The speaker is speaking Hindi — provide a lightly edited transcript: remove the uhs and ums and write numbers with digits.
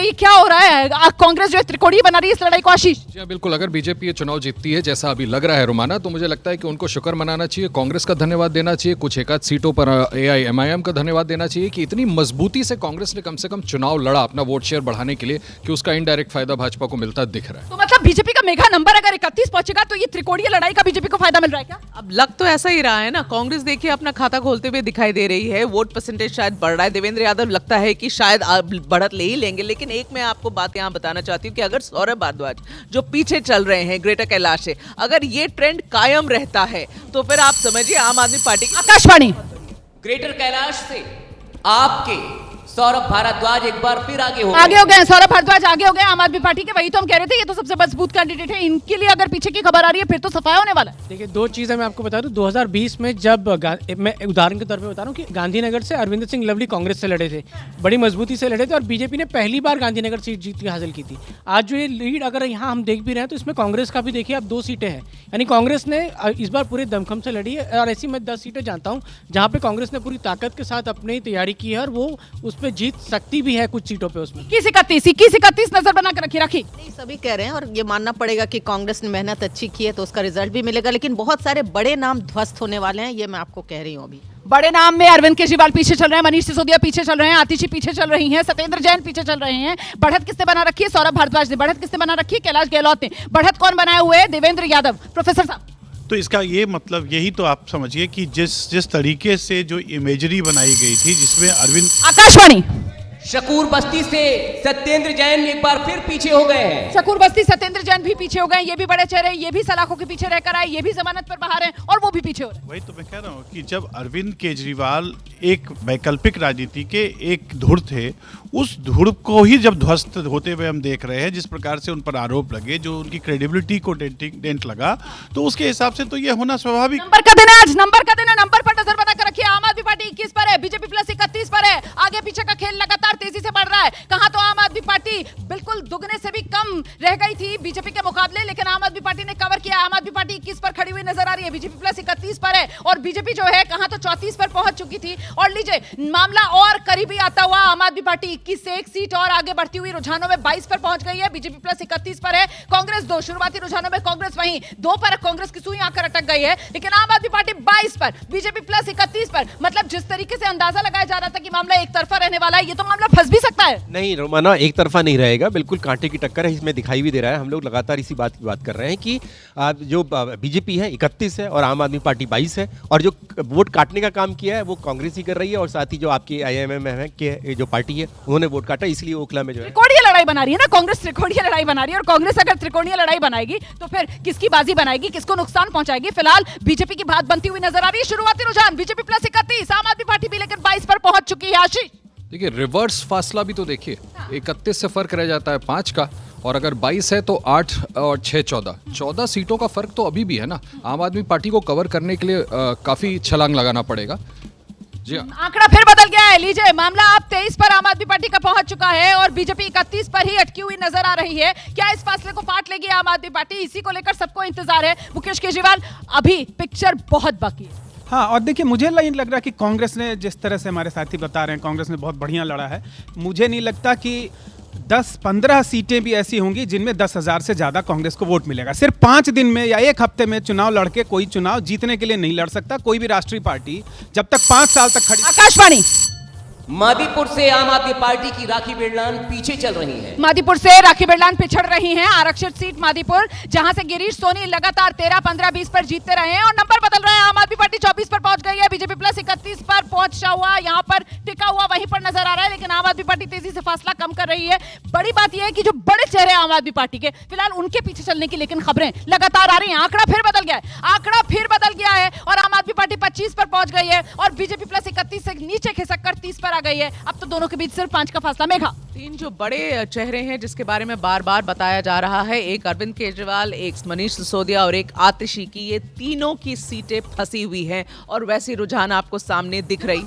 ये क्या हो रहा है? कांग्रेस जो है त्रिकोणीय बना रही है इस लड़ाई को। आशीष जी हाँ, बिल्कुल। अगर बीजेपी ये चुनाव जीतती है जैसा अभी लग रहा है रोमाना, तो मुझे लगता है कि उनको शुक्र मनाना चाहिए, कांग्रेस का धन्यवाद देना चाहिए, कुछ एकाध सीटों पर AIMIM का धन्यवाद देना चाहिए कि इतनी मजबूती से कांग्रेस ने कम से कम चुनाव लड़ा अपना वोट शेयर बढ़ाने के लिए, कि उसका इनडायरेक्ट फायदा भाजपा को मिलता दिख रहा है। तो मतलब बीजेपी का मेगा नंबर अगर 31 पहुंचेगा तो ये त्रिकोणीय लड़ाई का बीजेपी को फायदा मिल रहा है क्या? अब लग तो ऐसा ही रहा है ना। कांग्रेस देखिए अपना खाता खोलते हुए दिखाई दे रही है, वोट परसेंटेज शायद बढ़ रहा है। देवेंद्र यादव लगता है कि शायद बढ़त ले ही लेंगे। लेकिन एक मैं आपको बात यहाँ बताना चाहती हूँ कि अगर सौरभ भारद्वाज जो पीछे चल रहे हैं ग्रेटर कैलाश से, अगर ये ट्रेंड कायम रहता है तो फिर आप समझिए आम आदमी पार्टी की आकाशवाणी ग्रेटर कैलाश से आपके सौरभ भारद्वाज एक बार फिर आगे हो गए। सौरभ भारद्वाज आगे हो गए आम आदमी पार्टी के। वही तो हम कह रहे थे, ये तो सबसे मजबूत कैंडिडेट है। इनके लिए अगर पीछे की खबर आ रही है फिर तो सफाया होने वाला है। देखिए, दो चीज़ें मैं आपको बता दूं। 2020 में जब मैं उदाहरण के तौर पे बता रहा हूँ कि गांधीनगर से अरविंदर सिंह लवली कांग्रेस से लड़े थे, बड़ी मजबूती से लड़े थे और बीजेपी ने पहली बार गांधीनगर सीट जीत के हासिल की थी। आज जो ये लीड अगर यहाँ हम देख भी रहे हैं तो इसमें कांग्रेस का भी देखिए अब 2 सीटें हैं, यानी कांग्रेस ने इस बार पूरे दमखम से लड़ी है। और ऐसी मैं 10 सीटें जानता हूँ जहाँ पे कांग्रेस ने पूरी ताकत के साथ अपनी तैयारी की है और वो उस पर जीत सकती भी है कुछ सीटों पे। उसमें 21-31 नजर बना कर रखी। नहीं, सभी कह रहे हैं और ये मानना पड़ेगा कि कांग्रेस ने मेहनत अच्छी की है तो उसका रिजल्ट भी मिलेगा। लेकिन बहुत सारे बड़े नाम ध्वस्त होने वाले हैं, ये मैं आपको कह रही हूँ। अभी बड़े नाम में अरविंद केजरीवाल पीछे चल रहे हैं, मनीष सिसोदिया पीछे चल रहे हैं, आतिशी पीछे चल रही हैं, सत्येंद्र जैन पीछे चल रहे हैं। बढ़त किसने बना रखी है? सौरभ भारद्वाज ने। बढ़त किसने बना रखी है? कैलाश गहलोत ने। बढ़त कौन बनाए हुए है? देवेंद्र यादव। प्रोफेसर साहब, तो इसका ये मतलब यही तो आप समझिए कि जिस तरीके से जो इमेजरी बनाई गई थी, जिसमें अरविंद आकाशवाणी शकूर बस्ती से सत्येंद्र जैन एक बार फिर पीछे हो गए हैं। शकूर बस्ती सत्येंद्र जैन भी पीछे हो गए। ये भी बड़े चेहरे, ये भी सलाखों के पीछे रहकर आए, ये भी जमानत पर बाहर हैं और वो भी पीछे हो रहे हैं। वही तो मैं कह रहा हूँ कि जब अरविंद केजरीवाल एक वैकल्पिक राजनीति के एक धुर थे, उस धुर को ही जब ध्वस्त होते हुए हम देख रहे हैं, जिस प्रकार से उन पर आरोप लगे, जो उनकी क्रेडिबिलिटी को डेंट लगा, तो उसके हिसाब से तो ये होना स्वाभाविक। नंबर का दिन है आज, नंबर का दिन है। नंबर पर नजर बना कर रखिए। आम आदमी पार्टी 21 पर है, बीजेपी प्लस 31 पर है। आगे पीछे का खेल लगातार तेजी से बढ़ रहा है। कहां तो आम आदमी पार्टी बिल्कुल दुगने से भी कम रह गई थी बीजेपी के मुकाबले, लेकिन आम आदमी पार्टी ने कवर किया। आम आदमी पार्टी 21 पर खड़ी हुई नजर आ रही है, बीजेपी प्लस 31 पर है और बीजेपी जो है कहां तो 34 पर पहुंच चुकी थी। और लीजिए, मामला और करीबी आता हुआ आम आदमी पार्टी 21 से 1 सीट और आगे बढ़ती हुई रुझानों में 22 पर पहुंच गई है। बीजेपी प्लस 31 पर है, कांग्रेस 2। शुरुआती रुझानों में कांग्रेस वहीं 2 पर, कांग्रेस की सुई आकर अटक गई है, लेकिन आम आदमी पार्टी 22 पर, बीजेपी प्लस 31 पर। मतलब जिस तरीके से अंदाजा लगाया जा रहा था कि मामला एक तरफा रहने वाला है, ये तो मामला फंस भी सकता है। नहीं रोमाना, एक तरफा नहीं रहेगा, बिल्कुल कांटे की टक्कर है, इसमें दिखाई भी दे रहा है। हम लोग लगातार इसी बात की बात कर रहे हैं कि जो बीजेपी है 31 है और आम आदमी पार्टी 22 है, और जो वोट काटने का काम किया है वो कांग्रेस ही कर रही है, और साथ ही जो आपकी IIMIM के जो पार्टी है उन्होंने वोट काटा, इसलिए ओखला में जो है त्रिकोणीय लड़ाई बना रही है ना कांग्रेस। त्रिकोणीय लड़ाई बना रही है, और कांग्रेस अगर त्रिकोणीय लड़ाई बनाएगी तो फिर किसकी बाजी बनाएगी, किसको नुकसान पहुंचाएगी? फिलहाल बीजेपी की बात बनती हुई नजर आ रही है। शुरुआती रुझान बीजेपी प्लस 31, आम आदमी पार्टी भी लेकर 22 पर पहुंच चुकी है। आशीष, देखिए, रिवर्स फासला भी तो देखिए, 31 से फर्क रह जाता है 5 का, और अगर 22 है तो 8 और 6 14 सीटों का फर्क तो अभी भी है ना। आम आदमी पार्टी को कवर करने के लिए काफी छलांग लगाना पड़ेगा। जी हाँ, आंकड़ा फिर बदल गया है। लीजिए, मामला अब 23 पर आम आदमी पार्टी का पहुंच चुका है और बीजेपी 31 पर ही अटकी हुई नजर आ रही है। क्या इस फासले को पाट लेगी आम आदमी पार्टी? इसी को लेकर सबको इंतजार है। मुकेश केजरीवाल, अभी पिक्चर बहुत बाकी है। हाँ, और देखिए, मुझे नहीं लग रहा कि कांग्रेस ने, जिस तरह से हमारे साथी बता रहे हैं, कांग्रेस ने बहुत बढ़िया लड़ा है। मुझे नहीं लगता कि 10-15 सीटें भी ऐसी होंगी जिनमें 10,000 से ज़्यादा कांग्रेस को वोट मिलेगा। सिर्फ 5 दिन में या 1 हफ्ते में चुनाव लड़के कोई चुनाव जीतने के लिए नहीं लड़ सकता कोई भी राष्ट्रीय पार्टी, जब तक 5 साल तक खड़ी। आकाशवाणी मादीपुर से आम आदमी पार्टी की राखी बिरलान पीछे चल रही हैं। मादीपुर से राखी बिरलान पिछड़ रही हैं। आरक्षित सीट मादीपुर, जहां से गिरीश सोनी लगातार 13, 15, 20 पर जीतते रहे हैं और नंबर बदल रहे हैं। आम आदमी पार्टी 24 पर पहुंच गई है, बीजेपी प्लस 31 पर पहुंचा हुआ, यहां पर टिका हुआ वहीं पर नजर आ रहा है, लेकिन आम आदमी पार्टी तेजी से फासला कम कर रही है। बड़ी बात यह है कि जो बड़े चेहरे आम आदमी पार्टी के, फिलहाल उनके पीछे चलने की लेकिन खबरें लगातार आ रही हैं। आंकड़ा फिर बदल गया है, आंकड़ा फिर बदल गया है और आम आदमी पार्टी 25 पर पहुंच गई है और बीजेपी प्लस 31 से नीचे खिसक कर 30 पर आ गई है। अब तो दोनों के बीच सिर्फ 5 का फासला। मेघा, 3 जो बड़े चेहरे हैं जिसके बारे में बार बार बताया जा रहा है, एक अरविंद केजरीवाल, एक मनीष सिसोदिया और एक आतिशी की, ये तीनों की सीटें फंसी हुई हैं और वैसी रुझान आपको सामने दिख रही